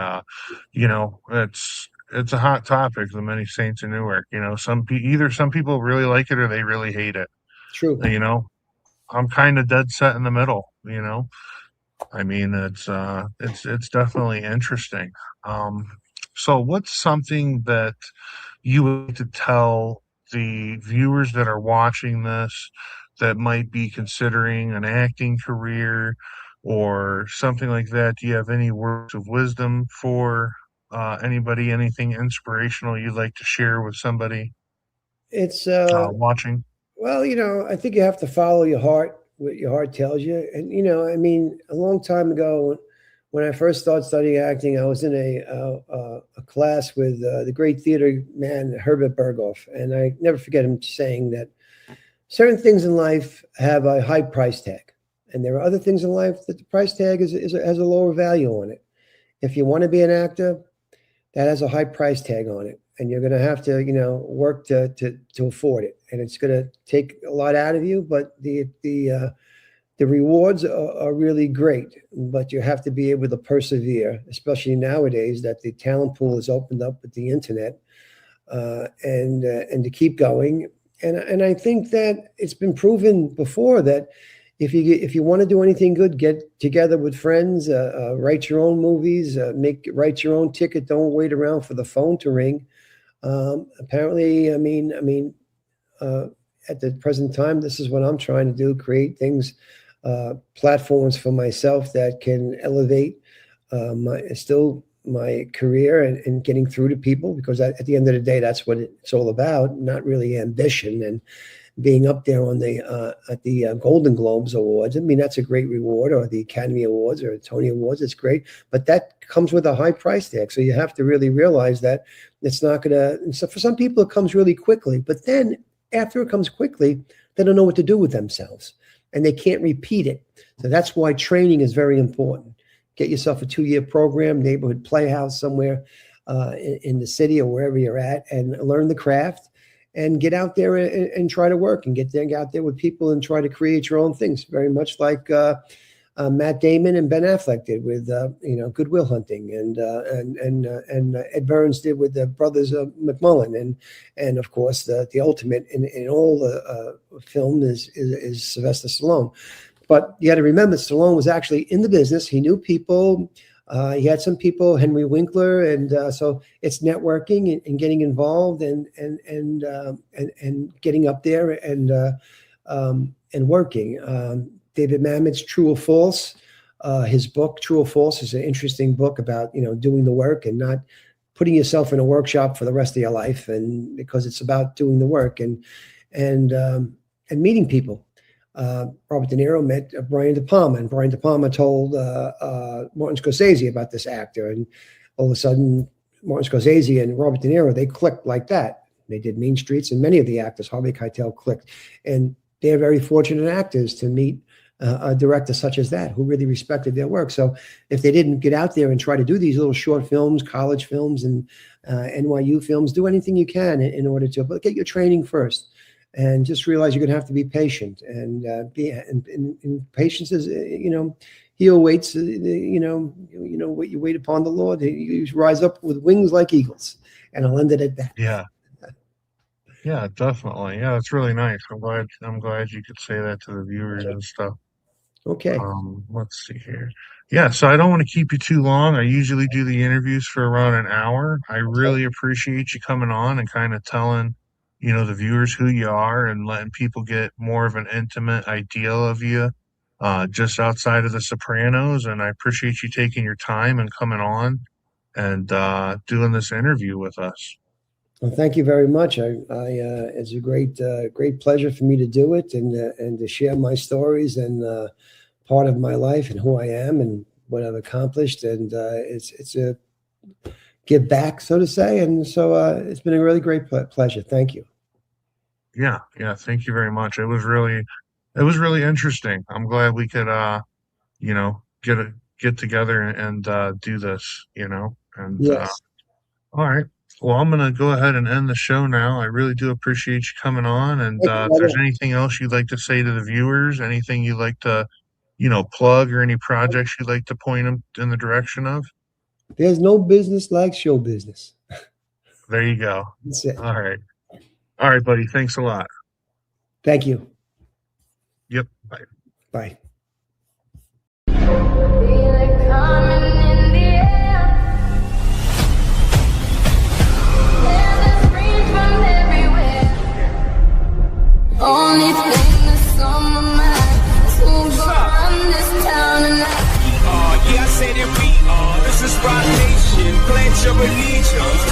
it's a hot topic. The many saints in Newark. Either some people really like it or they really hate it. True. You know, I'm kind of dead set in the middle. I mean, it's definitely interesting. Um, so what's something that you would like to tell the viewers that are watching this that might be considering an acting career or something like that? Do you have any words of wisdom for anybody, anything inspirational you'd like to share with somebody It's watching? Well, I think you have to follow your heart, what your heart tells you. And I mean, a long time ago, when I first started studying acting, I was in a class with the great theater man Herbert Berghoff, and I never forget him saying that certain things in life have a high price tag, and there are other things in life that the price tag has a lower value on it. If you want to be an actor, that has a high price tag on it, and you're going to have to work to afford it, and it's going to take a lot out of you. But the rewards are really great, but you have to be able to persevere, especially nowadays that the talent pool is opened up with the internet, and to keep going. And I think that it's been proven before that if you want to do anything good, get together with friends, write your own movies, write your own ticket. Don't wait around for the phone to ring. Apparently, at the present time, this is what I'm trying to do: create things, platforms for myself that can elevate my career and getting through to people. Because at the end of the day, that's what it's all about. Not really ambition and being up there on at the Golden Globes Awards. I mean, that's a great reward, or the Academy Awards or Tony Awards. It's great, but that comes with a high price tag. So you have to really realize that it's not going to. So for some people, it comes really quickly, but then after it comes quickly, they don't know what to do with themselves, and they can't repeat it. So that's why training is very important. Get yourself a 2-year program, neighborhood playhouse somewhere in the city or wherever you're at, and learn the craft. And get out there and try to work and get out there with people and try to create your own things. Very much like Matt Damon and Ben Affleck did with Good Will Hunting, and Ed Burns did with the brothers McMullen, and of course the ultimate in all the film is Sylvester Stallone. But you got to remember, Stallone was actually in the business. He knew people. He had some people, Henry Winkler, and so it's networking and getting involved and getting up there and working. David Mamet's True or False, his book True or False is an interesting book about doing the work and not putting yourself in a workshop for the rest of your life, and because it's about doing the work and meeting people. Robert De Niro met Brian De Palma, and Brian De Palma told Martin Scorsese about this actor, and all of a sudden Martin Scorsese and Robert De Niro, they clicked like that. They did Mean Streets, and many of the actors, Harvey Keitel, clicked, and they're very fortunate actors to meet a director such as that who really respected their work. So if they didn't get out there and try to do these little short films, college films, and NYU films, do anything you can in order to, but get your training first. And just realize you're going to have to be patient, and patience is, he who waits, what you wait upon the Lord, you rise up with wings like eagles. And I'll end it at that. Yeah, definitely. Yeah, it's really nice. I'm glad you could say that to the viewers and stuff. Okay. Let's see here. Yeah, so I don't want to keep you too long. I usually do the interviews for around an hour. I really appreciate you coming on and kind of telling the viewers who you are and letting people get more of an intimate idea of you, just outside of The Sopranos. And I appreciate you taking your time and coming on and doing this interview with us. Well, thank you very much. It's a great pleasure for me to do it and to share my stories and part of my life and who I am and what I've accomplished. And it's a give back, so to say. And so it's been a really great pleasure. Thank you. Yeah. Thank you very much. It was really interesting. I'm glad we could, get together and do this, and yes. All right. Well, I'm going to go ahead and end the show now. I really do appreciate you coming on. And if there's anything else you'd like to say to the viewers, anything you'd like to, plug, or any projects you'd like to point them in the direction of? There's no business like show business. There you go. That's it. All right. All right, buddy. Thanks a lot. Thank you. Yep. Bye. Bye. Only thing that's on my mind is who's gonna run this town tonight. Yeah, I say that we are. This is Rock Nation. Pledge your allegiance.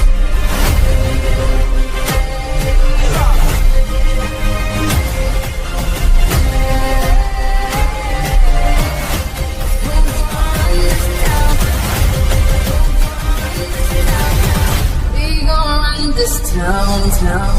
We gon' run this town.